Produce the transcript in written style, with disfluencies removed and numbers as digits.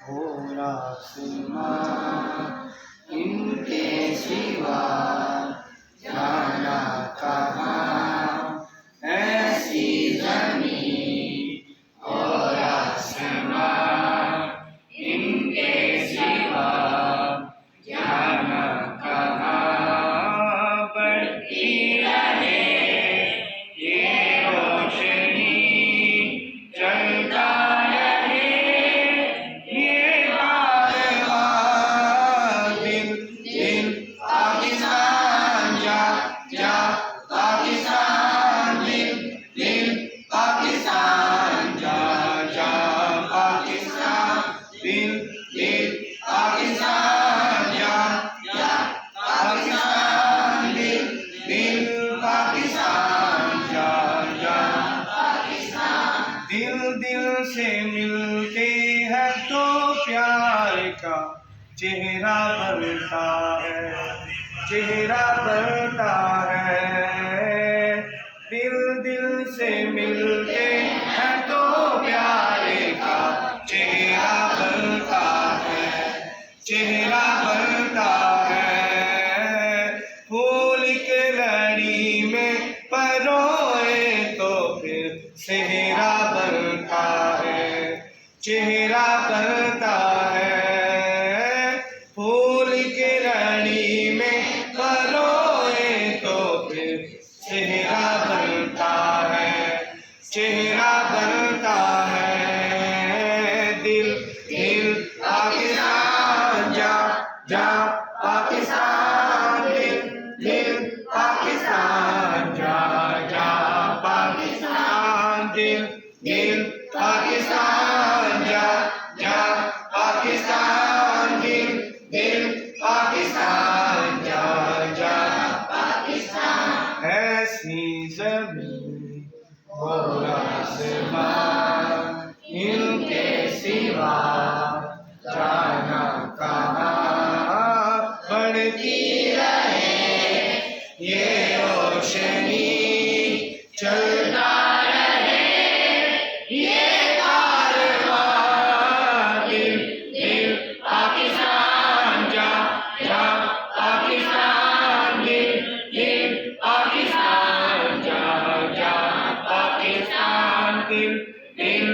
और आसमां इनके सिवा जाना कहाँ, ऐसी ज़मीं और आसमां इनके सिवा जाना कहाँ। बढ़ती रहे ये रोशनी, चलता रहे ये कारवां। दिल दिल पाकिस्तान जा जा पाकिस्तान, दिल दिल पाकिस्तान जा जा पाकिस्तान, दिल दिल पाकिस्तान जा जा पाकिस्तान, दिल दिल पाकिस्तान जा जा पाकिस्तान। दिल दिल से मिलते हैं तो प्यार का चेहरा बनता है, चेहरा बनता है। दिल दिल से मिलते हैं तो प्यार का चेहरा बनता है, चेहरा बनता है। फूल के लड़ी में परोए तो फिर सेहरा बनता है, चेहरा बनता है। फूल के लड़ी में परोए तो फिर सेहरा बनता है, चेहरा बनता है। दिल दिल पाकिस्तान जा जा पाकिस्तान, दिल दिल पाकिस्तान जा जा पाकिस्तान, दिल दिल पाकिस्तान जा जा पाकिस्तान, दिल दिल पाकिस्तान जा जा पाकिस्तान। ऐसी ज़मीं और आसमां इनके सिवा जाना कहाँ। बढ़ती रहे ये रोशनी, चलता रहे ये कारवां। दिल दिल पाकिस्तान जा जा पाकिस्तान, दिल दिल पाकिस्तान जा जा पाकिस्तान, दिल दिल